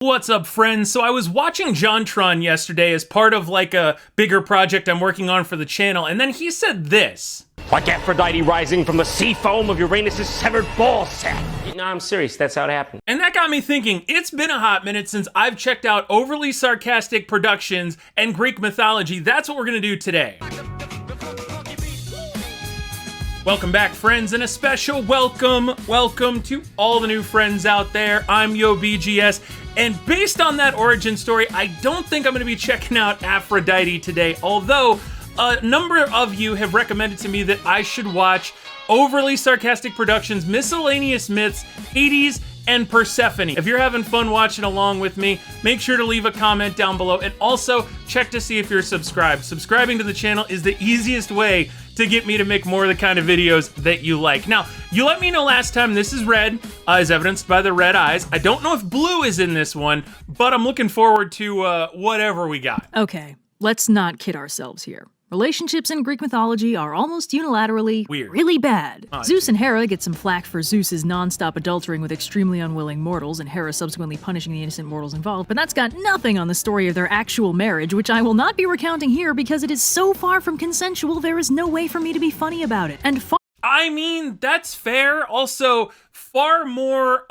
What's up, friends? So I was watching JonTron yesterday as part of like a bigger project I'm working on for the channel, and then he said this. Like Aphrodite rising from the sea foam of Uranus' severed ball sack. No, I'm serious, that's how it happened. And that got me thinking, it's been a hot minute since I've checked out Overly Sarcastic Productions and Greek mythology. That's what we're gonna do today. Welcome back, friends, and a special welcome to all the new friends out there. I'm YoBGS, and based on that origin story, I don't think I'm going to be checking out Aphrodite today, although a number of you have recommended to me that I should watch Overly Sarcastic Productions, Miscellaneous Myths, Hades, and Persephone. If you're having fun watching along with me, make sure to leave a comment down below, and also check to see if you're subscribed. Subscribing to the channel is the easiest way to get me to make more of the kind of videos that you like. Now, you let me know last time. This is red, as evidenced by the red eyes. I don't know if blue is in this one, but I'm looking forward to whatever we got. Okay, let's not kid ourselves here. Relationships in Greek mythology are almost unilaterally weird. Really bad. Oh, Zeus and Hera get some flack for Zeus's non-stop adultering with extremely unwilling mortals, and Hera subsequently punishing the innocent mortals involved, but that's got nothing on the story of their actual marriage, which I will not be recounting here because it is so far from consensual there is no way for me to be funny about it. And I mean, that's fair. Also, far more,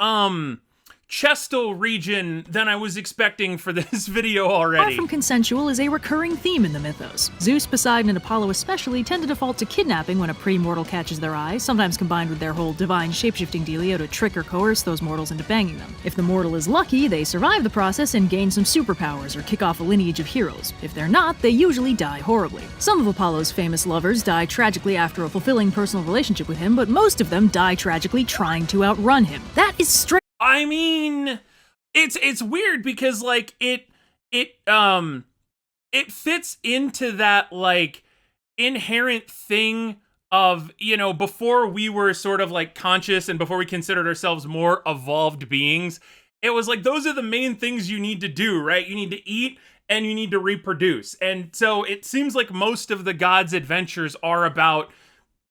chestal region than I was expecting for this video already. Far from consensual is a recurring theme in the mythos. Zeus, Poseidon, and Apollo especially tend to default to kidnapping when a pre-mortal catches their eye, sometimes combined with their whole divine shapeshifting dealio to trick or coerce those mortals into banging them. If the mortal is lucky, they survive the process and gain some superpowers or kick off a lineage of heroes. If they're not, they usually die horribly. Some of Apollo's famous lovers die tragically after a fulfilling personal relationship with him, but most of them die tragically trying to outrun him. That is straight. I mean, it's weird because like it fits into that like inherent thing of, you know, before we were sort of like conscious and before we considered ourselves more evolved beings, it was like those are the main things you need to do, right? You need to eat and you need to reproduce. And so it seems like most of the gods' adventures are about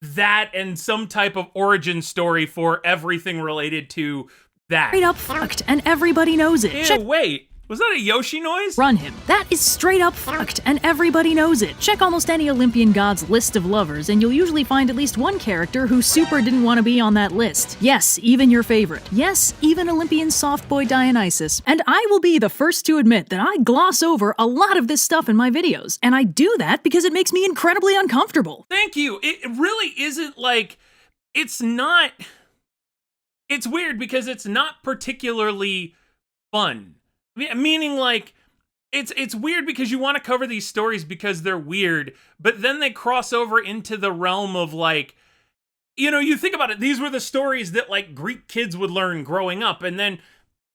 that and some type of origin story for everything related to that. Straight up fucked, and everybody knows it. Ew, wait, was that a Yoshi noise? Run him. That is straight up fucked, and everybody knows it. Check almost any Olympian god's list of lovers, and you'll usually find at least one character who super didn't want to be on that list. Yes, even your favorite. Yes, even Olympian soft boy Dionysus. And I will be the first to admit that I gloss over a lot of this stuff in my videos, and I do that because it makes me incredibly uncomfortable. Thank you. It really isn't like, it's not... It's weird because it's not particularly fun. Meaning like, it's weird because you want to cover these stories because they're weird, but then they cross over into the realm of like, you know, you think about it, these were the stories that like Greek kids would learn growing up, and then,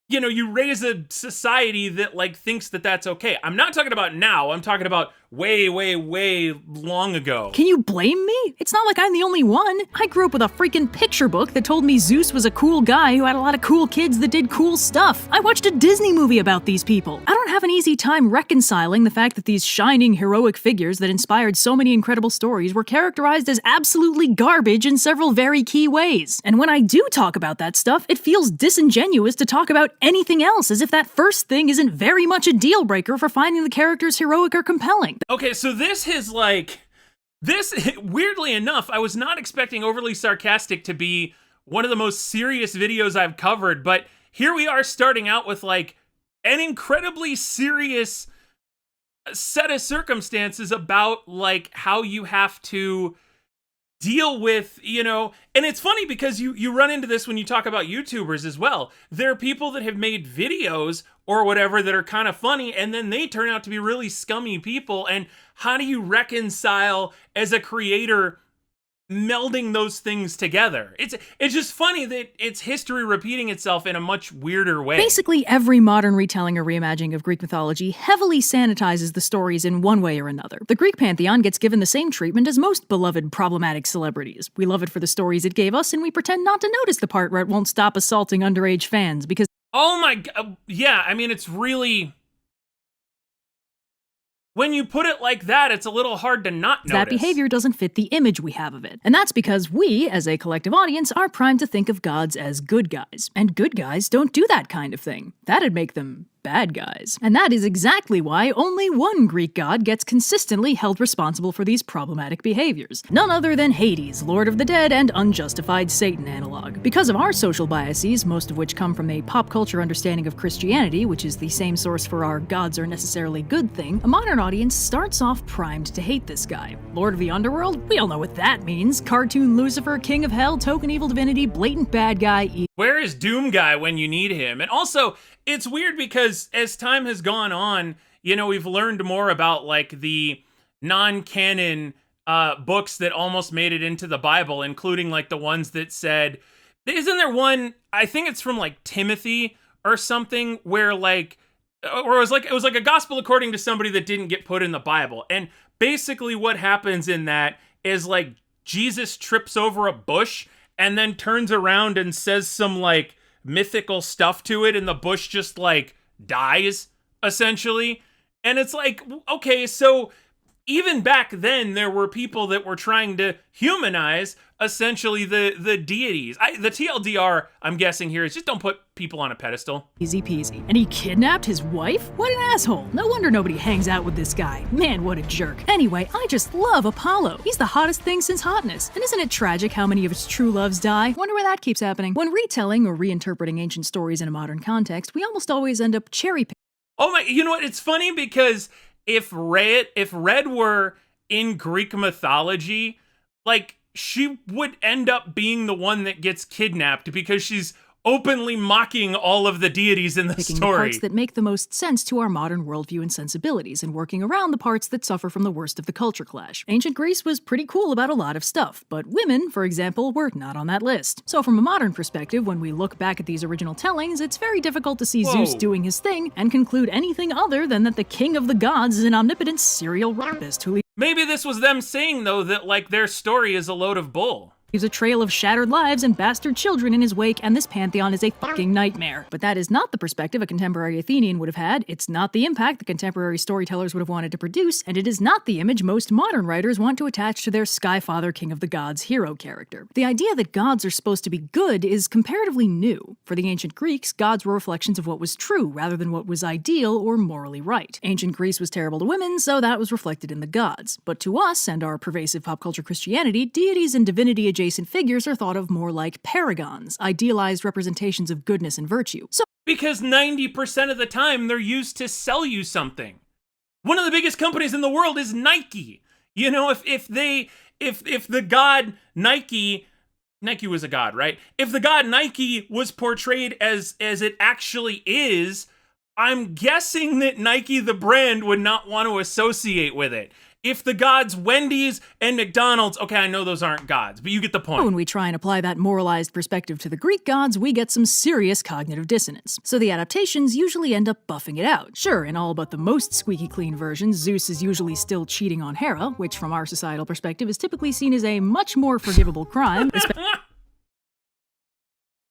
you know, you raise a society that like thinks that that's okay. I'm not talking about now, I'm talking about way, way, way long ago. Can you blame me? It's not like I'm the only one. I grew up with a freaking picture book that told me Zeus was a cool guy who had a lot of cool kids that did cool stuff. I watched a Disney movie about these people. I don't have an easy time reconciling the fact that these shining heroic figures that inspired so many incredible stories were characterized as absolutely garbage in several very key ways. And when I do talk about that stuff, it feels disingenuous to talk about anything else, as if that first thing isn't very much a deal breaker for finding the characters heroic or compelling. Okay, so this is like, weirdly enough, I was not expecting Overly Sarcastic to be one of the most serious videos I've covered, but here we are starting out with like an incredibly serious set of circumstances about like how you have to deal with, you know, and it's funny because you run into this when you talk about YouTubers as well. There are people that have made videos or whatever that are kind of funny, and then they turn out to be really scummy people, and how do you reconcile as a creator melding those things together? It's just funny that it's history repeating itself in a much weirder way. Basically, every modern retelling or reimagining of Greek mythology heavily sanitizes the stories in one way or another. The Greek pantheon gets given the same treatment as most beloved problematic celebrities. We love it for the stories it gave us, and we pretend not to notice the part where it won't stop assaulting underage fans because... Oh my god, yeah, I mean, it's really... When you put it like that, it's a little hard to not notice. That behavior doesn't fit the image we have of it. And that's because we, as a collective audience, are primed to think of gods as good guys. And good guys don't do that kind of thing. That'd make them bad guys. And that is exactly why only one Greek god gets consistently held responsible for these problematic behaviors. None other than Hades, Lord of the Dead and unjustified Satan analog. Because of our social biases, most of which come from a pop culture understanding of Christianity, which is the same source for our gods are necessarily good thing, a modern audience starts off primed to hate this guy. Lord of the Underworld? We all know what that means. Cartoon Lucifer, King of Hell, token evil divinity, blatant bad guy. Where is Doom Guy when you need him? And also, it's weird because as time has gone on, you know, we've learned more about like the non-canon books that almost made it into the Bible, including like the ones that said, isn't there one, I think it's from like Timothy or something, where like, or it was like a gospel according to somebody that didn't get put in the Bible. And basically what happens in that is like Jesus trips over a bush and then turns around and says some like mythical stuff to it, and the bush just like dies essentially. And it's like, okay, so even back then there were people that were trying to humanize essentially the deities. The TLDR, I'm guessing here, is just don't put people on a pedestal. Easy peasy. And he kidnapped his wife? What an asshole. No wonder nobody hangs out with this guy. Man, what a jerk. Anyway, I just love Apollo. He's the hottest thing since hotness. And isn't it tragic how many of his true loves die? Wonder why that keeps happening. When retelling or reinterpreting ancient stories in a modern context, we almost always end up cherry picking. Oh my, you know what? It's funny because if Red were in Greek mythology, like, she would end up being the one that gets kidnapped because she's openly mocking all of the deities in the picking story. The parts that make the most sense to our modern worldview and sensibilities, and working around the parts that suffer from the worst of the culture clash. Ancient Greece was pretty cool about a lot of stuff, but women, for example, were not on that list. So from a modern perspective, when we look back at these original tellings, it's very difficult to see Zeus doing his thing and conclude anything other than that the king of the gods is an omnipotent serial rapist who Maybe this was them saying, though, that like their story is a load of bull. leaves a trail of shattered lives and bastard children in his wake, and this pantheon is a fucking nightmare. But that is not the perspective a contemporary Athenian would have had, it's not the impact the contemporary storytellers would have wanted to produce, and it is not the image most modern writers want to attach to their Skyfather King of the Gods hero character. The idea that gods are supposed to be good is comparatively new. For the ancient Greeks, gods were reflections of what was true, rather than what was ideal or morally right. Ancient Greece was terrible to women, so that was reflected in the gods. But to us, and our pervasive pop culture Christianity, deities and divinity-adjacent figures are thought of more like paragons, idealized representations of goodness and virtue. So because 90% of the time they're used to sell you something. One of the biggest companies in the world is Nike. You know, if the god Nike was a god, right? If the god Nike was portrayed as it actually is, I'm guessing that Nike the brand would not want to associate with it. If the gods Wendy's and McDonald's, okay, I know those aren't gods, but you get the point. when we try and apply that moralized perspective to the Greek gods, we get some serious cognitive dissonance. So the adaptations usually end up buffing it out. Sure, in all but the most squeaky clean versions, Zeus is usually still cheating on Hera, which from our societal perspective is typically seen as a much more forgivable crime.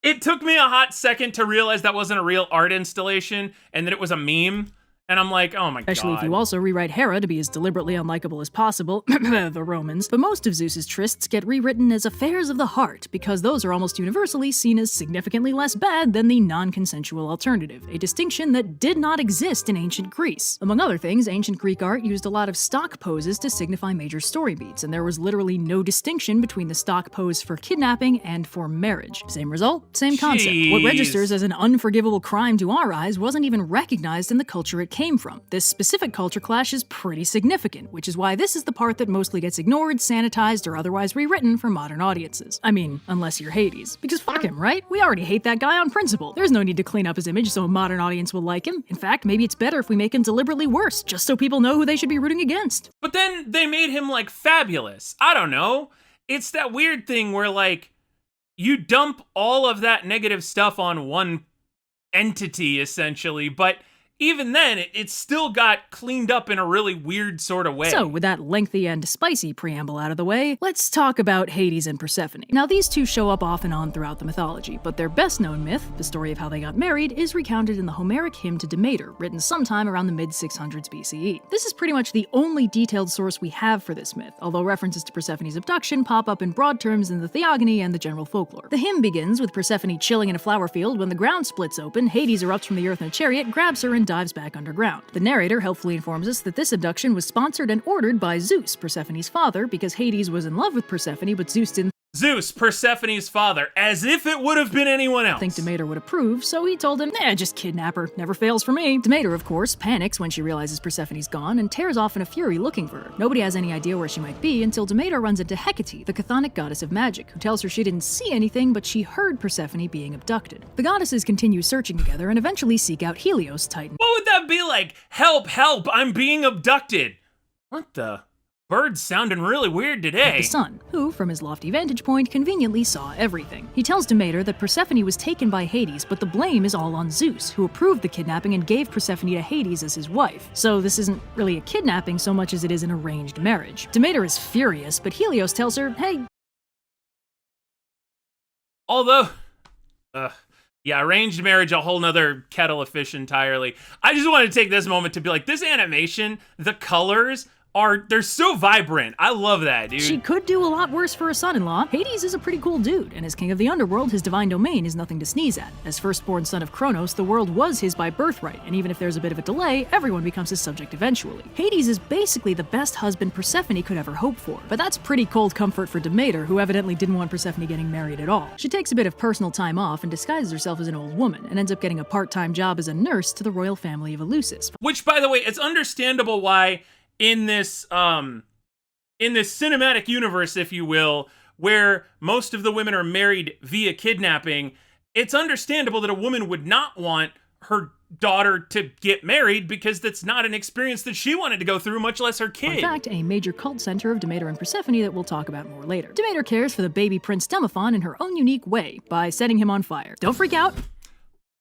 It took me a hot second to realize that wasn't a real art installation and that it was a meme. And I'm like, oh my god. Especially if you also rewrite Hera to be as deliberately unlikable as possible, the Romans. But most of Zeus's trysts get rewritten as affairs of the heart, because those are almost universally seen as significantly less bad than the non-consensual alternative, a distinction that did not exist in ancient Greece. Among other things, ancient Greek art used a lot of stock poses to signify major story beats, and there was literally no distinction between the stock pose for kidnapping and for marriage. Same result, same concept. What registers as an unforgivable crime to our eyes wasn't even recognized in the culture it came from. This specific culture clash is pretty significant, which is why this is the part that mostly gets ignored, sanitized, or otherwise rewritten for modern audiences. I mean, unless you're Hades. Because fuck him, right? We already hate that guy on principle. There's no need to clean up his image so a modern audience will like him. In fact, maybe it's better if we make him deliberately worse, just so people know who they should be rooting against. But then they made him like fabulous. I don't know. It's that weird thing where like you dump all of that negative stuff on one entity essentially, but even then, it still got cleaned up in a really weird sort of way. So, with that lengthy and spicy preamble out of the way, let's talk about Hades and Persephone. Now, these two show up off and on throughout the mythology, but their best-known myth, the story of how they got married, is recounted in the Homeric Hymn to Demeter, written sometime around the mid-600s BCE. This is pretty much the only detailed source we have for this myth, although references to Persephone's abduction pop up in broad terms in the theogony and the general folklore. The hymn begins with Persephone chilling in a flower field when the ground splits open, Hades erupts from the earth in a chariot, grabs her, and dives back underground. The narrator helpfully informs us that this abduction was sponsored and ordered by Zeus, Persephone's father, because Hades was in love with Persephone, but Zeus didn't Zeus, Persephone's father, as if it would have been anyone else. think Demeter would approve, so he told him, just kidnap her, never fails for me. Demeter, of course, panics when she realizes Persephone's gone and tears off in a fury looking for her. Nobody has any idea where she might be until Demeter runs into Hecate, the chthonic goddess of magic, who tells her she didn't see anything, but she heard Persephone being abducted. The goddesses continue searching together and eventually seek out Helios, Titan. What would that be like? Help, help, I'm being abducted. What the? Birds sounding really weird today. The sun, who, from his lofty vantage point, conveniently saw everything. He tells Demeter that Persephone was taken by Hades, but the blame is all on Zeus, who approved the kidnapping and gave Persephone to Hades as his wife. So this isn't really a kidnapping so much as it is an arranged marriage. Demeter is furious, but Helios tells her, hey... Although... yeah, arranged marriage, a whole nother kettle of fish entirely. I just want to take this moment to be like, this animation, the colors... they're so vibrant. I love that, dude. She could do a lot worse for a son-in-law. Hades is a pretty cool dude, and as king of the underworld, his divine domain is nothing to sneeze at. As firstborn son of Kronos, the world was his by birthright, and even if there's a bit of a delay, everyone becomes his subject eventually. Hades is basically the best husband Persephone could ever hope for, but that's pretty cold comfort for Demeter, who evidently didn't want Persephone getting married at all. She takes a bit of personal time off and disguises herself as an old woman, and ends up getting a part-time job as a nurse to the royal family of Eleusis. Which, by the way, it's understandable why in this cinematic universe, if you will, where most of the women are married via kidnapping, it's understandable that a woman would not want her daughter to get married because that's not an experience that she wanted to go through, much less her kid. In fact, a major cult center of Demeter and Persephone that we'll talk about more later. Demeter cares for the baby prince Demophon in her own unique way, by setting him on fire. Don't freak out.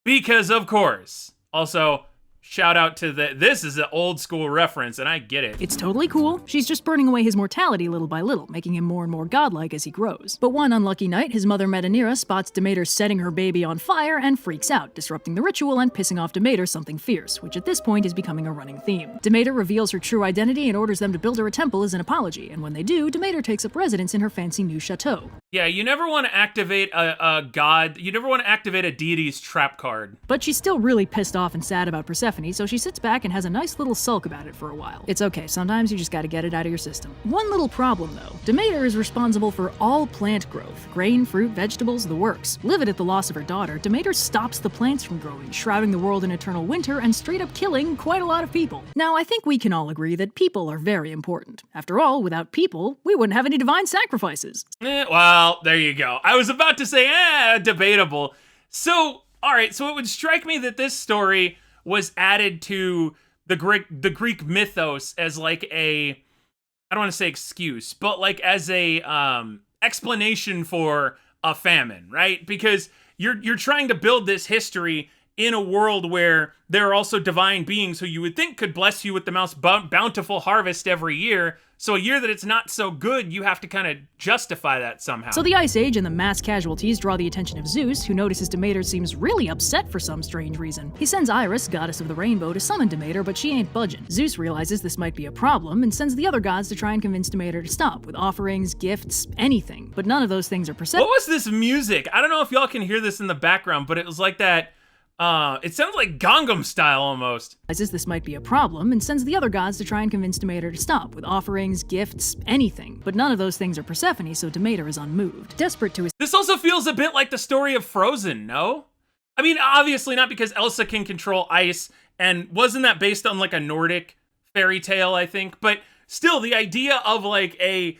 Because, of course. Also, shout out to this is an old school reference, and I get it. It's totally cool. She's just burning away his mortality little by little, making him more and more godlike as he grows. But one unlucky night, his mother Metanira spots Demeter setting her baby on fire and freaks out, disrupting the ritual and pissing off Demeter something fierce, which at this point is becoming a running theme. Demeter reveals her true identity and orders them to build her a temple as an apology, and when they do, Demeter takes up residence in her fancy new chateau. Yeah, you never want to activate a god, you never want to activate a deity's trap card. But she's still really pissed off and sad about Persephone, so she sits back and has a nice little sulk about it for a while. It's okay, sometimes you just gotta get it out of your system. One little problem though, Demeter is responsible for all plant growth, grain, fruit, vegetables, the works. Livid at the loss of her daughter, Demeter stops the plants from growing, shrouding the world in eternal winter and straight up killing quite a lot of people. Now, I think we can all agree that people are very important. After all, without people, we wouldn't have any divine sacrifices. Well, there you go. I was about to say, debatable. So, alright, so it would strike me that this story was added to the Greek mythos as like I don't want to say excuse, but like as a explanation for a famine, right? Because you're trying to build this history in a world where there are also divine beings who you would think could bless you with the most bountiful harvest every year. So a year that it's not so good, you have to kind of justify that somehow. So the Ice Age and the mass casualties draw the attention of Zeus, who notices Demeter seems really upset for some strange reason. He sends Iris, goddess of the rainbow, to summon Demeter, but she ain't budging. Zeus realizes this might be a problem and sends the other gods to try and convince Demeter to stop, with offerings, gifts, anything. But none of those things are Persephone. What was this music? I don't know if y'all can hear this in the background, but it was like that. It sounds like Gangnam Style almost. This might be a problem and sends the other gods to try and convince Demeter to stop, with offerings, gifts, anything. But none of those things are Persephone, so Demeter is unmoved. Desperate to This also feels a bit like the story of Frozen, no? I mean, obviously not because Elsa can control ice, and wasn't that based on like a Nordic fairy tale, I think? But still, the idea of like a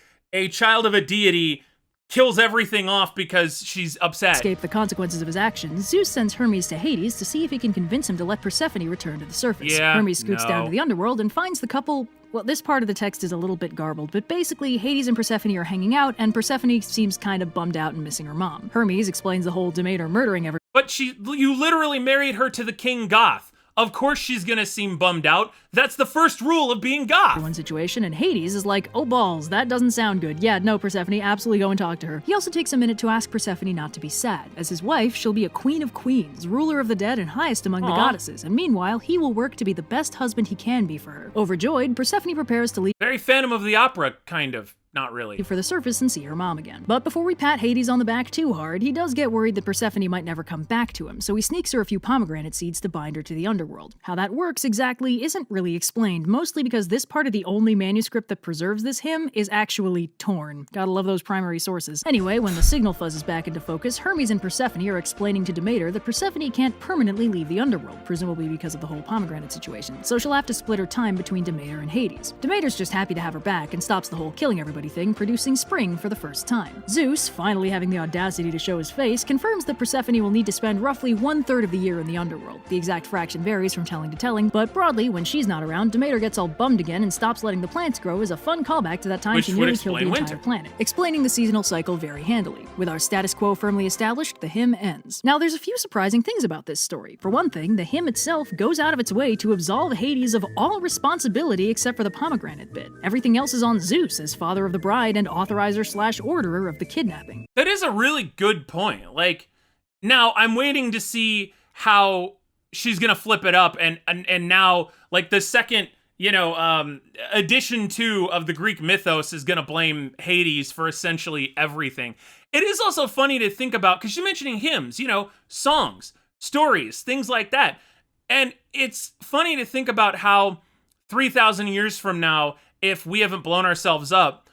child of a deity kills everything off because she's upset. Escape the consequences of his actions, Zeus sends Hermes to Hades to see if he can convince him to let Persephone return to the surface. Yeah, Hermes scoots down to the underworld and finds the couple. Well, this part of the text is a little bit garbled, but basically, Hades and Persephone are hanging out, and Persephone seems kind of bummed out and missing her mom. Hermes explains the whole Demeter murdering everyone. But you literally married her to the King Goth. Of course she's gonna seem bummed out. That's the first rule of being goth. One situation, and Hades is like, oh balls, that doesn't sound good. Yeah, no, Persephone, absolutely go and talk to her. He also takes a minute to ask Persephone not to be sad. As his wife, she'll be a queen of queens, ruler of the dead and highest among the goddesses, and meanwhile, he will work to be the best husband he can be for her. Overjoyed, Persephone prepares to leave Very Phantom of the Opera, kind of. Not really. for the surface and see her mom again. But before we pat Hades on the back too hard, he does get worried that Persephone might never come back to him, so he sneaks her a few pomegranate seeds to bind her to the underworld. How that works exactly isn't really explained, mostly because this part of the only manuscript that preserves this hymn is actually torn. Gotta love those primary sources. Anyway, when the signal fuzzes back into focus, Hermes and Persephone are explaining to Demeter that Persephone can't permanently leave the underworld, presumably because of the whole pomegranate situation, so she'll have to split her time between Demeter and Hades. Demeter's just happy to have her back and stops the whole killing everybody thing, producing spring for the first time. Zeus, finally having the audacity to show his face, confirms that Persephone will need to spend roughly 1/3 of the year in the underworld. The exact fraction varies from telling to telling, but broadly, when she's not around, Demeter gets all bummed again and stops letting the plants grow as a fun callback to that time Which she would nearly killed the explain entire winter. planet, explaining the seasonal cycle very handily. With our status quo firmly established, the hymn ends. Now, there's a few surprising things about this story. For one thing, the hymn itself goes out of its way to absolve Hades of all responsibility except for the pomegranate bit. Everything else is on Zeus as father of the bride and authorizer/orderer of the kidnapping. That is a really good point. Like, now I'm waiting to see how she's gonna flip it up, and now, like, the second, edition 2 of the Greek mythos is gonna blame Hades for essentially everything. It is also funny to think about, because you're mentioning hymns, songs, stories, things like that. And it's funny to think about how 3,000 years from now, if we haven't blown ourselves up,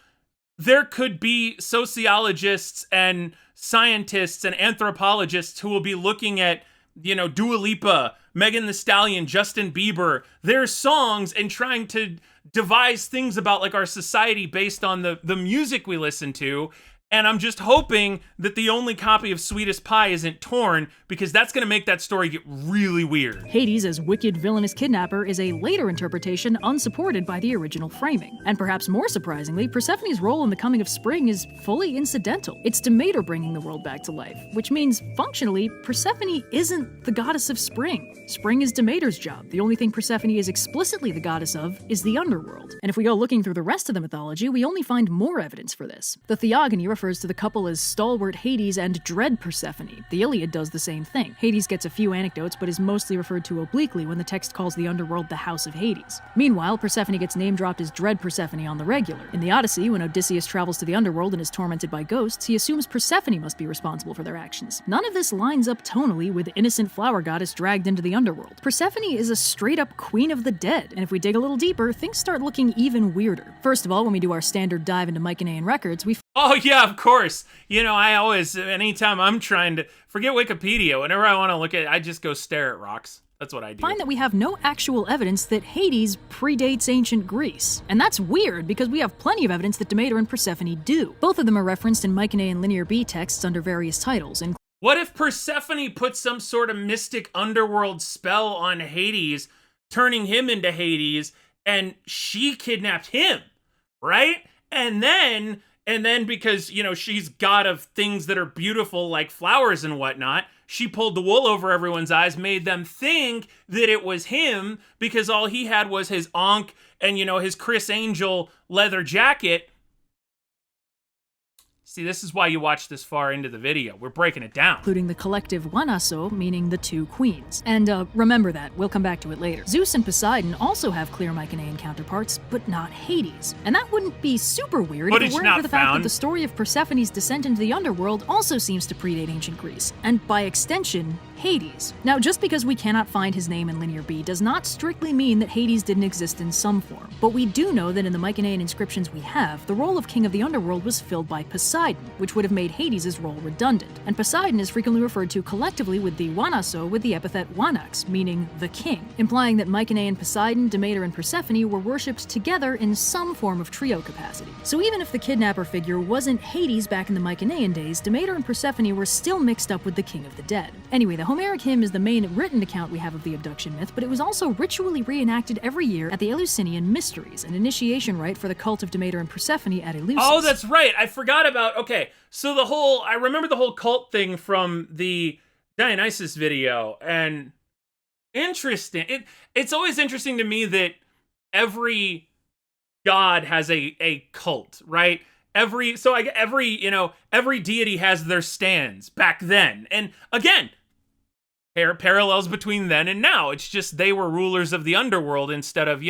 there could be sociologists and scientists and anthropologists who will be looking at, Dua Lipa, Megan Thee Stallion, Justin Bieber, their songs, and trying to devise things about, like, our society based on the music we listen to. And I'm just hoping that the only copy of Sweetest Pie isn't torn, because that's going to make that story get really weird. Hades as wicked villainous kidnapper is a later interpretation unsupported by the original framing. And perhaps more surprisingly, Persephone's role in the coming of spring is fully incidental. It's Demeter bringing the world back to life, which means, functionally, Persephone isn't the goddess of spring. Spring is Demeter's job. The only thing Persephone is explicitly the goddess of is the underworld. And if we go looking through the rest of the mythology, we only find more evidence for this. The Theogony refers to the couple as stalwart Hades and dread Persephone. The Iliad does the same thing. Hades gets a few anecdotes, but is mostly referred to obliquely when the text calls the underworld the House of Hades. Meanwhile, Persephone gets name-dropped as dread Persephone on the regular. In the Odyssey, when Odysseus travels to the underworld and is tormented by ghosts, he assumes Persephone must be responsible for their actions. None of this lines up tonally with innocent flower goddess dragged into the underworld. Persephone is a straight-up queen of the dead, and if we dig a little deeper, things start looking even weirder. First of all, when we do our standard dive into Mycenaean records, we Oh, yeah, of course. I always, anytime I'm trying to, forget Wikipedia, whenever I want to look at it, I just go stare at rocks. That's what I do. find that we have no actual evidence that Hades predates ancient Greece. And that's weird, because we have plenty of evidence that Demeter and Persephone do. Both of them are referenced in Mycenaean Linear B texts under various titles, including What if Persephone put some sort of mystic underworld spell on Hades, turning him into Hades, and she kidnapped him, right? And then because, she's god of things that are beautiful like flowers and whatnot, she pulled the wool over everyone's eyes, made them think that it was him because all he had was his Ankh and, his Chris Angel leather jacket. See, this is why you watch this far into the video. We're breaking it down. the collective Wanaso, meaning the two queens. And remember that, we'll come back to it later. Zeus and Poseidon also have clear Mycenaean counterparts, but not Hades. And that wouldn't be super weird if it weren't for the fact that the story of Persephone's descent into the underworld also seems to predate ancient Greece, and by extension, Hades. Now, just because we cannot find his name in Linear B does not strictly mean that Hades didn't exist in some form, but we do know that in the Mycenaean inscriptions we have, the role of King of the Underworld was filled by Poseidon, which would have made Hades' role redundant. And Poseidon is frequently referred to collectively with the Wanaso with the epithet Wanax, meaning the king, implying that Mycenaean Poseidon, Demeter, and Persephone were worshipped together in some form of trio capacity. So even if the kidnapper figure wasn't Hades back in the Mycenaean days, Demeter and Persephone were still mixed up with the King of the Dead. Anyway, the Homeric Hymn is the main written account we have of the abduction myth, but it was also ritually reenacted every year at the Eleusinian Mysteries, an initiation rite for the cult of Demeter and Persephone at Eleusis. Oh, that's right. I forgot about, okay, so I remember the whole cult thing from the Dionysus video, and Interesting. It's always interesting to me that every god has a cult, right? Every deity has their stands back then. And again, parallels between then and now. It's just they were rulers of the underworld instead of,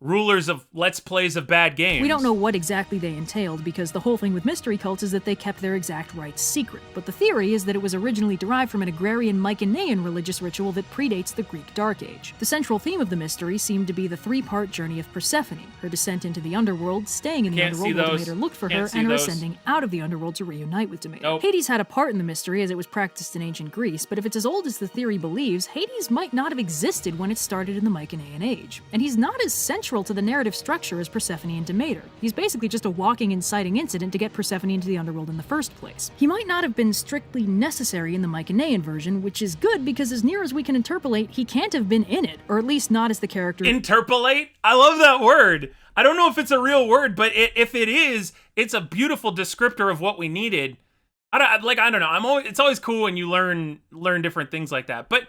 rulers of let's plays of bad games. We don't know what exactly they entailed because the whole thing with mystery cults is that they kept their exact rites secret. But the theory is that it was originally derived from an agrarian Mycenaean religious ritual that predates the Greek Dark Age. The central theme of the mystery seemed to be the three-part journey of Persephone, her descent into the underworld, staying in the underworld while Demeter looked for her, and her ascending out of the underworld to reunite with Demeter. Nope. Hades had a part in the mystery as it was practiced in ancient Greece, but if it's as old as the theory believes, Hades might not have existed when it started in the Mycenaean Age. And he's not as central to the narrative structure as Persephone and Demeter. He's basically just a walking inciting incident to get Persephone into the underworld in the first place. He might not have been strictly necessary in the Mycenaean version, which is good because as near as we can interpolate, he can't have been in it, or at least not as the character. Interpolate? I love that word. I don't know if it's a real word, but if it is, it's a beautiful descriptor of what we needed. I don't know. It's always cool when you learn different things like that. But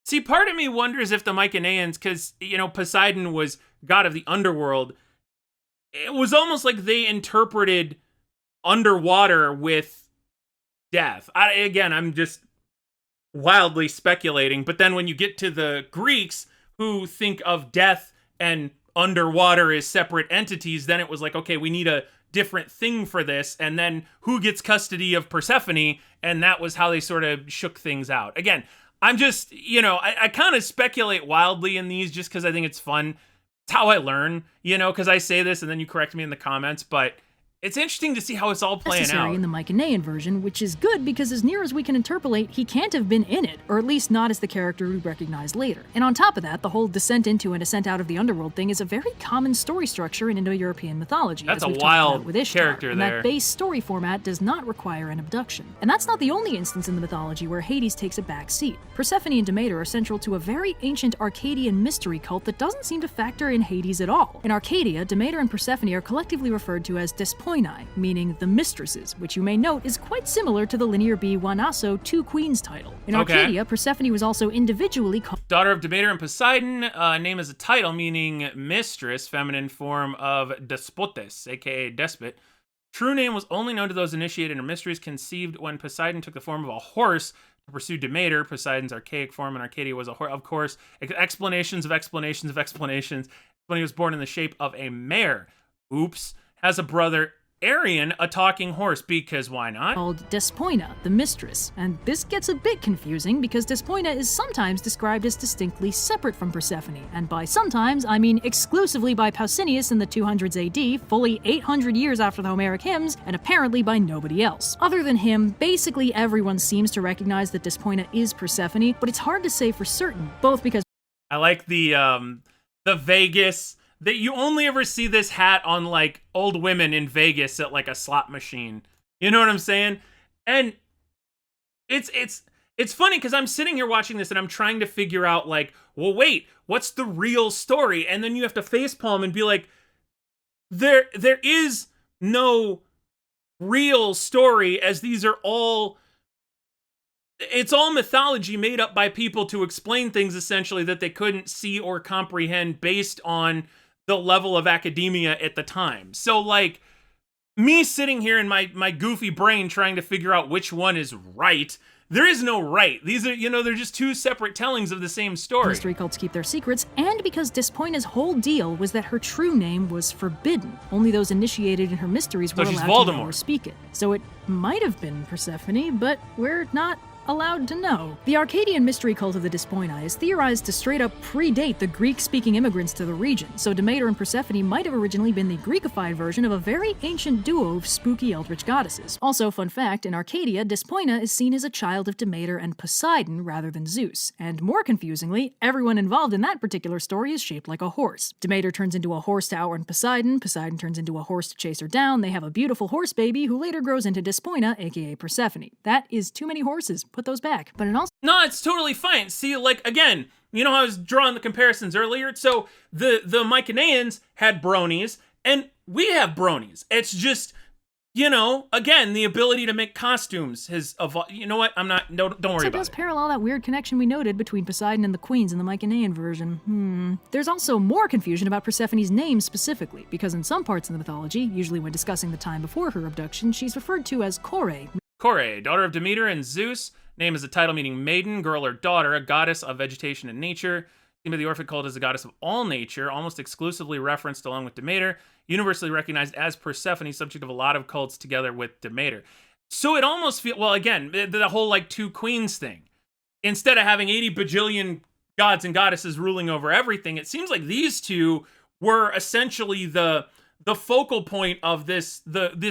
see, part of me wonders if the Mycenaeans, because, Poseidon was god of the underworld, it was almost like they interpreted underwater with death. I'm just wildly speculating, but then when you get to the Greeks, who think of death and underwater as separate entities, then it was like, okay, we need a different thing for this, and then who gets custody of Persephone, and that was how they sort of shook things out. Again, I'm just, I kind of speculate wildly in these just because I think it's fun. It's how I learn, because I say this and then you correct me in the comments, but it's interesting to see how it's all playing out. In the Mycenaean version, which is good because as near as we can interpolate, he can't have been in it, or at least not as the character we recognize later. And on top of that, the whole descent into and ascent out of the underworld thing is a very common story structure in Indo-European mythology. That's a wild with Ishtar, character and there. That base story format does not require an abduction. And that's not the only instance in the mythology where Hades takes a back seat. Persephone and Demeter are central to a very ancient Arcadian mystery cult that doesn't seem to factor in Hades at all. In Arcadia, Demeter and Persephone are collectively referred to as Despoinai, meaning the mistresses, which you may note is quite similar to the Linear B Wanaso Two Queens title. In Arcadia, Persephone was also individually called Daughter of Demeter and Poseidon, name as a title meaning mistress, feminine form of despotes, aka despot. True name was only known to those initiated in mysteries conceived when Poseidon took the form of a horse to pursue Demeter. Poseidon's archaic form in Arcadia was a horse. Of course, explanations of explanations of explanations. When he was born in the shape of a mare. Oops. Has a brother Arion, a talking horse, because why not? Called Despoina, the mistress, and this gets a bit confusing because Despoina is sometimes described as distinctly separate from Persephone, and by sometimes, I mean exclusively by Pausanias in the 200s AD, fully 800 years after the Homeric hymns, and apparently by nobody else. Other than him, basically everyone seems to recognize that Despoina is Persephone, but it's hard to say for certain, both because I like the Vegas, that you only ever see this hat on like old women in Vegas at like a slot machine. You know what I'm saying? And it's funny because I'm sitting here watching this and I'm trying to figure out like, well, wait, what's the real story? And then you have to facepalm and be like, there is no real story, as these are all, it's all mythology made up by people to explain things essentially that they couldn't see or comprehend based on the level of academia at the time. So like me sitting here in my goofy brain trying to figure out which one is right, there is no right. These are, they're just two separate tellings of the same story. Mystery cults keep their secrets, and because Despoina's whole deal was that her true name was forbidden. Only those initiated in her mysteries were allowed to know or speak it. So it might have been Persephone, but we're not allowed to know. The Arcadian mystery cult of the Despoinai is theorized to straight up predate the Greek-speaking immigrants to the region, so Demeter and Persephone might have originally been the Greekified version of a very ancient duo of spooky eldritch goddesses. Also, fun fact, in Arcadia, Despoina is seen as a child of Demeter and Poseidon rather than Zeus, and more confusingly, everyone involved in that particular story is shaped like a horse. Demeter turns into a horse to outrun Poseidon, Poseidon turns into a horse to chase her down, they have a beautiful horse baby who later grows into Despoina, aka Persephone. That is too many horses. Put those back. But it also— No, it's totally fine. See, like, again, you know how I was drawing the comparisons earlier? So the Mycenaeans had bronies, and we have bronies. It's just you know, again, the ability to make costumes has evolved. You know what? Don't worry So it about does it. parallel that weird connection we noted between Poseidon and the queens in the Mycenaean version. There's also more confusion about Persephone's name specifically, because in some parts of the mythology, usually when discussing the time before her abduction, she's referred to as Kore. Kore, daughter of Demeter and Zeus. Name is a title meaning maiden, girl, or daughter, a goddess of vegetation and nature. Theme of the Orphic cult is a goddess of all nature, almost exclusively referenced along with Demeter, universally recognized as Persephone, subject of a lot of cults together with Demeter. So it almost feels, well, again, the whole like two queens thing. Instead of having 80 bajillion gods and goddesses ruling over everything, it seems like these two were essentially the focal point of this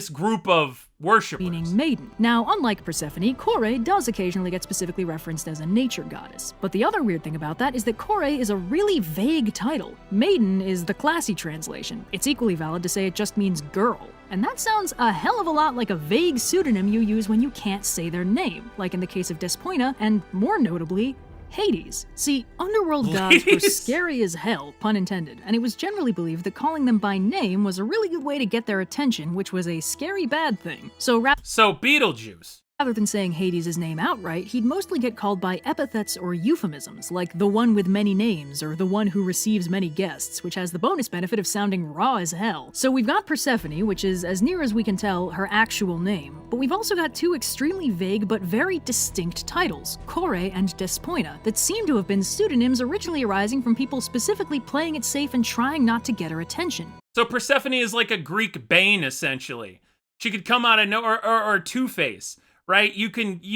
group of worshippers. Meaning maiden. Now, unlike Persephone, Kore does occasionally get specifically referenced as a nature goddess. But the other weird thing about that is that Kore is a really vague title. Maiden is the classy translation. It's equally valid to say it just means girl. And that sounds a hell of a lot like a vague pseudonym you use when you can't say their name, like in the case of Despoina, and more notably, Hades. See, underworld gods were scary as hell, pun intended, and it was generally believed that calling them by name was a really good way to get their attention, which was a scary bad thing. So Beetlejuice. Rather than saying Hades' name outright, he'd mostly get called by epithets or euphemisms, like the one with many names or the one who receives many guests, which has the bonus benefit of sounding raw as hell. So we've got Persephone, which is, as near as we can tell, her actual name, but we've also got two extremely vague but very distinct titles, Kore and Despoina, that seem to have been pseudonyms originally arising from people specifically playing it safe and trying not to get her attention. So Persephone is like a Greek Bane, essentially. She could come out of nowhere, or Two-Face. Right? You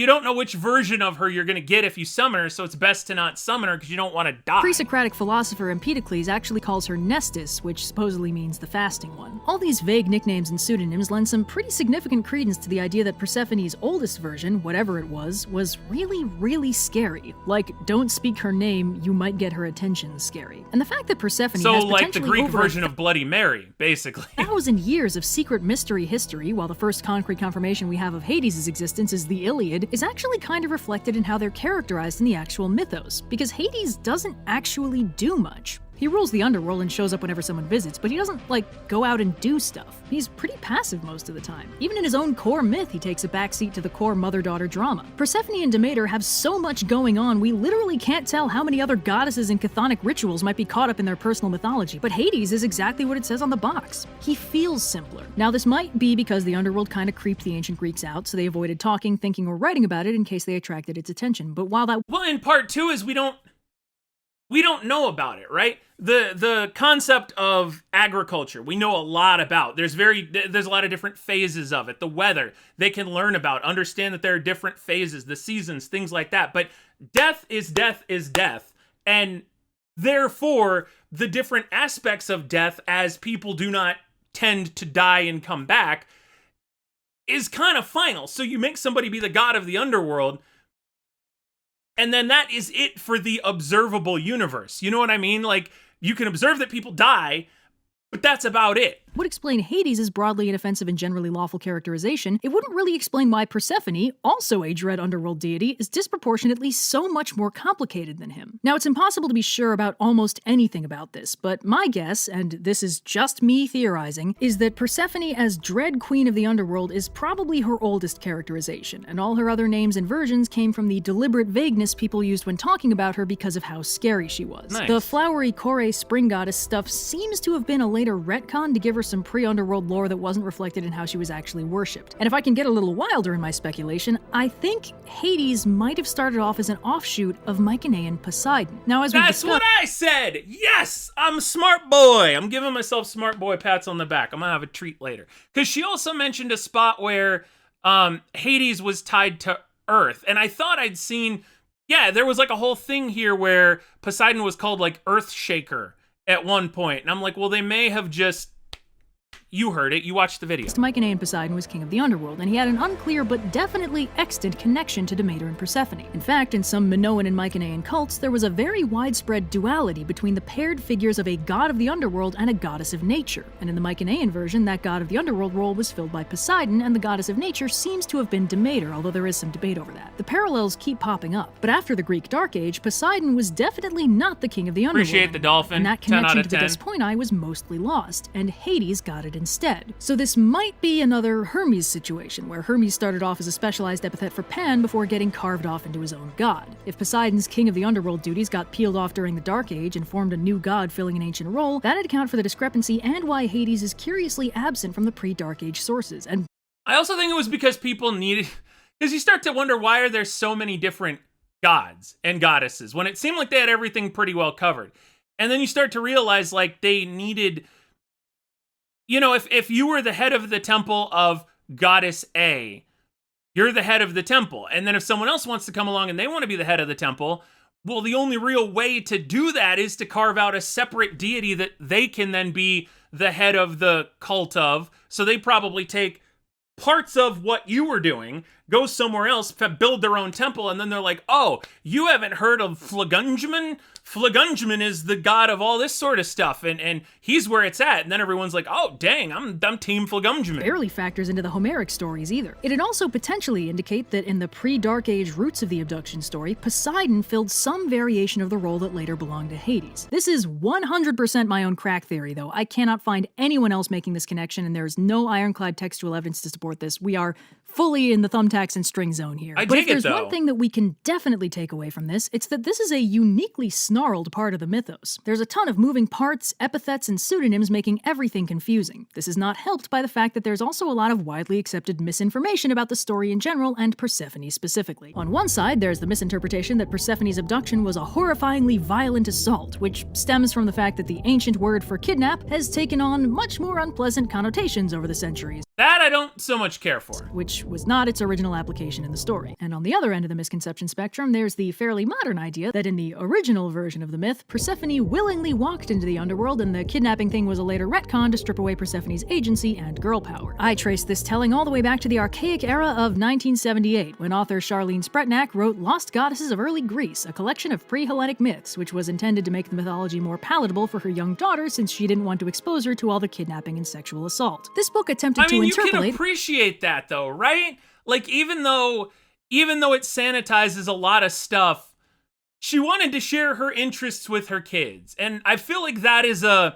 don't know which version of her you're going to get if you summon her, so it's best to not summon her because you don't want to die. Pre-Socratic philosopher Empedocles actually calls her Nestis, which supposedly means the fasting one. All these vague nicknames and pseudonyms lend some pretty significant credence to the idea that Persephone's oldest version, whatever it was really, really scary. Like, don't speak her name, you might get her attention scary. And the fact that Persephone has potentially like the Greek version of Bloody Mary, basically. 1,000 years of secret mystery history, while the first concrete confirmation we have of Hades' existence is the Iliad, is actually kind of reflected in how they're characterized in the actual mythos, because Hades doesn't actually do much. He rules the underworld and shows up whenever someone visits, but he doesn't, like, go out and do stuff. He's pretty passive most of the time. Even in his own core myth, he takes a backseat to the core mother-daughter drama. Persephone and Demeter have so much going on, we literally can't tell how many other goddesses and chthonic rituals might be caught up in their personal mythology, but Hades is exactly what it says on the box. He feels simpler. Now, this might be because the underworld kind of creeped the ancient Greeks out, so they avoided talking, thinking, or writing about it in case they attracted its attention. But while that— Well, in part two is we don't know about it, right? The concept of agriculture, we know a lot about. There's a lot of different phases of it. The weather, they can learn about, understand that there are different phases, the seasons, things like that. But death is death is death. And therefore, the different aspects of death, as people do not tend to die and come back, is kind of final. So you make somebody be the god of the underworld, and then that is it for the observable universe. You know what I mean? Like, you can observe that people die, but that's about it. Would explain Hades' broadly inoffensive and generally lawful characterization, it wouldn't really explain why Persephone, also a dread underworld deity, is disproportionately so much more complicated than him. Now, it's impossible to be sure about almost anything about this, but my guess, and this is just me theorizing, is that Persephone as dread queen of the underworld is probably her oldest characterization, and all her other names and versions came from the deliberate vagueness people used when talking about her because of how scary she was. Nice. The flowery Kore spring goddess stuff seems to have been a later retcon to give her some pre-underworld lore that wasn't reflected in how she was actually worshipped. And if I can get a little wilder in my speculation, I think Hades might have started off as an offshoot of Mycenaean Poseidon. Now, as That's what I said! Yes! I'm a smart boy! I'm giving myself smart boy pats on the back. I'm gonna have a treat later. Because she also mentioned a spot where Hades was tied to Earth, and I thought I'd seen, yeah, there was like a whole thing here where Poseidon was called like Earth Shaker at one point, and I'm like, well, they may have just, you heard it, you watched the video. Mycenaean Poseidon was king of the underworld, and he had an unclear but definitely extant connection to Demeter and Persephone. In fact, in some Minoan and Mycenaean cults, there was a very widespread duality between the paired figures of a god of the underworld and a goddess of nature. And in the Mycenaean version, that god of the underworld role was filled by Poseidon, and the goddess of nature seems to have been Demeter, although there is some debate over that. The parallels keep popping up, but after the Greek Dark Age, Poseidon was definitely not the king of the underworld. Appreciate the dolphin. And that 10 out connection of to the 10. Despoinai was mostly lost, and Hades got it instead. instead. So this might be another Hermes situation, where Hermes started off as a specialized epithet for Pan before getting carved off into his own god. If Poseidon's king of the underworld duties got peeled off during the Dark Age and formed a new god filling an ancient role, that'd account for the discrepancy and why Hades is curiously absent from the pre-Dark Age sources. And I also think it was because people needed, because you start to wonder, why are there so many different gods and goddesses when it seemed like they had everything pretty well covered? And then you start to realize, like, they needed, you know, if you were the head of the temple of goddess A, you're the head of the temple. And then if someone else wants to come along and they want to be the head of the temple, well, the only real way to do that is to carve out a separate deity that they can then be the head of the cult of. So they probably take parts of what you were doing, go somewhere else, build their own temple, and then they're like, oh, you haven't heard of Phlegunjman? Phlegunjman is the god of all this sort of stuff, and he's where it's at. And then everyone's like, oh, dang, I'm Team Phlegunjman. Barely factors into the Homeric stories either. It'd also potentially indicate that in the pre-Dark Age roots of the abduction story, Poseidon filled some variation of the role that later belonged to Hades. This is 100% my own crack theory, though. I cannot find anyone else making this connection, and there is no ironclad textual evidence to support this. We are fully in the thumbtacks and string zone here. But if there's one thing that we can definitely take away from this, it's that this is a uniquely snarled part of the mythos. There's a ton of moving parts, epithets, and pseudonyms making everything confusing. This is not helped by the fact that there's also a lot of widely accepted misinformation about the story in general and Persephone specifically. On one side, there's the misinterpretation that Persephone's abduction was a horrifyingly violent assault, which stems from the fact that the ancient word for kidnap has taken on much more unpleasant connotations over the centuries. That I don't so much care for. Which was not its original application in the story. And on the other end of the misconception spectrum, there's the fairly modern idea that in the original version of the myth, Persephone willingly walked into the underworld and the kidnapping thing was a later retcon to strip away Persephone's agency and girl power. I trace this telling all the way back to the archaic era of 1978, when author Charlene Spretnak wrote Lost Goddesses of Early Greece, a collection of pre-Hellenic myths, which was intended to make the mythology more palatable for her young daughter since she didn't want to expose her to all the kidnapping and sexual assault. This book attempted to interpolate... You can appreciate that though, right? Like, even though it sanitizes a lot of stuff, she wanted to share her interests with her kids. And I feel like that's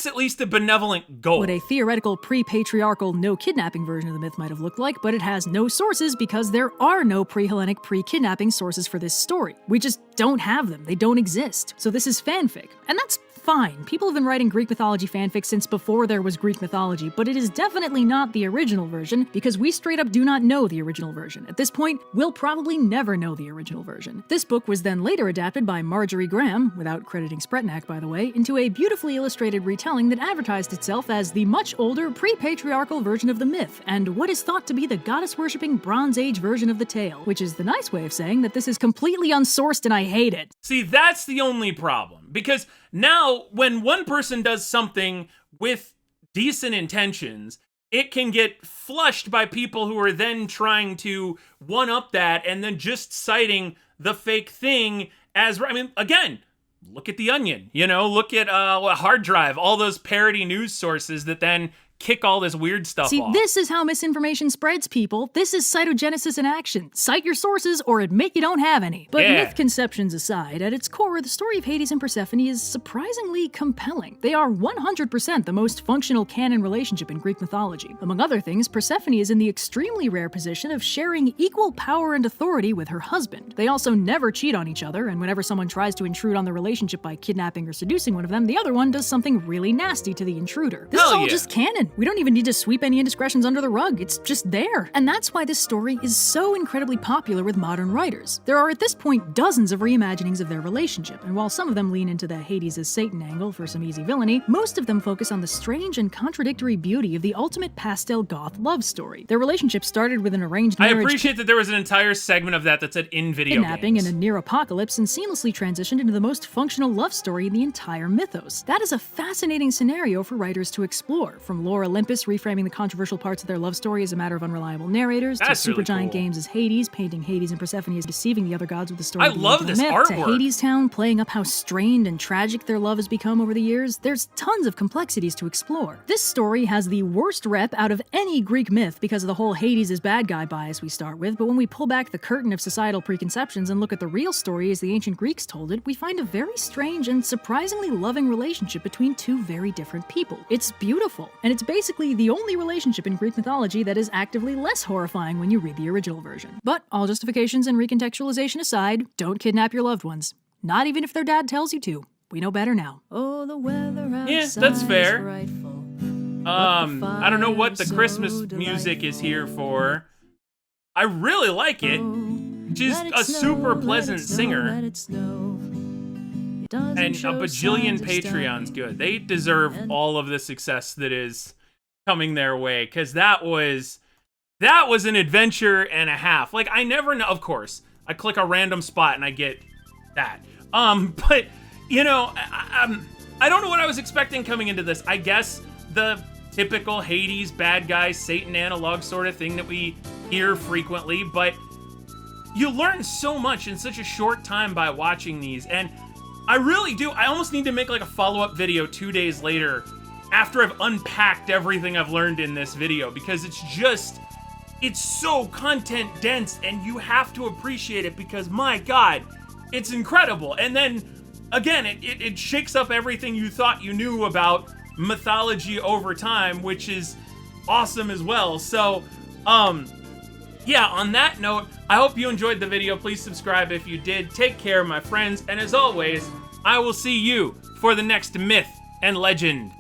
at least a benevolent goal. What a theoretical pre-patriarchal no-kidnapping version of the myth might have looked like, but it has no sources because there are no pre-Hellenic pre-kidnapping sources for this story. We just don't have them. They don't exist. So this is fanfic. And that's fine. People have been writing Greek mythology fanfic since before there was Greek mythology, but it is definitely not the original version because we straight up do not know the original version. At this point, we'll probably never know the original version. This book was then later adapted by Marjorie Graham, without crediting Spretnak by the way, into a beautifully illustrated retelling that advertised itself as the much older pre-patriarchal version of the myth, and what is thought to be the goddess-worshipping Bronze Age version of the tale, which is the nice way of saying that this is completely unsourced and I hate it. See, that's the only problem, because now, when one person does something with decent intentions, it can get flushed by people who are then trying to one-up that and then just citing the fake thing as... I mean, again, look at The Onion, look at Hard Drive, all those parody news sources that then kick all this weird stuff off. This is how misinformation spreads, people. This is cytogenesis in action. Cite your sources or admit you don't have any. But myth conceptions aside, at its core, the story of Hades and Persephone is surprisingly compelling. They are 100% the most functional canon relationship in Greek mythology. Among other things, Persephone is in the extremely rare position of sharing equal power and authority with her husband. They also never cheat on each other, and whenever someone tries to intrude on the relationship by kidnapping or seducing one of them, the other one does something really nasty to the intruder. This is all just canon. We don't even need to sweep any indiscretions under the rug. It's just there. And that's why this story is so incredibly popular with modern writers. There are at this point dozens of reimaginings of their relationship, and while some of them lean into the Hades as Satan angle for some easy villainy, most of them focus on the strange and contradictory beauty of the ultimate pastel goth love story. Their relationship started with an arranged marriage. I appreciate that there was an entire segment of that said in video kidnapping games. and a near apocalypse, and seamlessly transitioned into the most functional love story in the entire mythos. That is a fascinating scenario for writers to explore, from lore explore Olympus, reframing the controversial parts of their love story as a matter of unreliable narrators, That's to Supergiant really cool. Games as Hades, painting Hades and Persephone as deceiving the other gods with the story I of the love original this myth, to artwork. Hades Town, playing up how strained and tragic their love has become over the years. There's tons of complexities to explore. This story has the worst rep out of any Greek myth because of the whole Hades is bad guy bias we start with, but when we pull back the curtain of societal preconceptions and look at the real story as the ancient Greeks told it, we find a very strange and surprisingly loving relationship between two very different people. It's beautiful, and it's basically the only relationship in Greek mythology that is actively less horrifying when you read the original version. But all justifications and recontextualization aside, don't kidnap your loved ones. Not even if their dad tells you to. We know better now. Oh, the weather outside Yeah, that's fair. is frightful. I don't know what the Christmas music is here for. I really like it. She's a super pleasant singer. And a bajillion Patreons good. They deserve all of the success that is coming their way, because that was an adventure and a half. Like, I never know. Of course, I click a random spot and I get that. But you know, I don't know what I was expecting coming into this. I guess the typical Hades bad guy Satan analog sort of thing that we hear frequently, but you learn so much in such a short time by watching these, and I really do. I almost need to make like a follow-up video 2 days later after I've unpacked everything I've learned in this video, because it's so content dense and you have to appreciate it because, my God, it's incredible. And then, again, it shakes up everything you thought you knew about mythology over time, which is awesome as well. So, yeah, on that note, I hope you enjoyed the video. Please subscribe if you did. Take care, my friends. And as always, I will see you for the next myth and legend.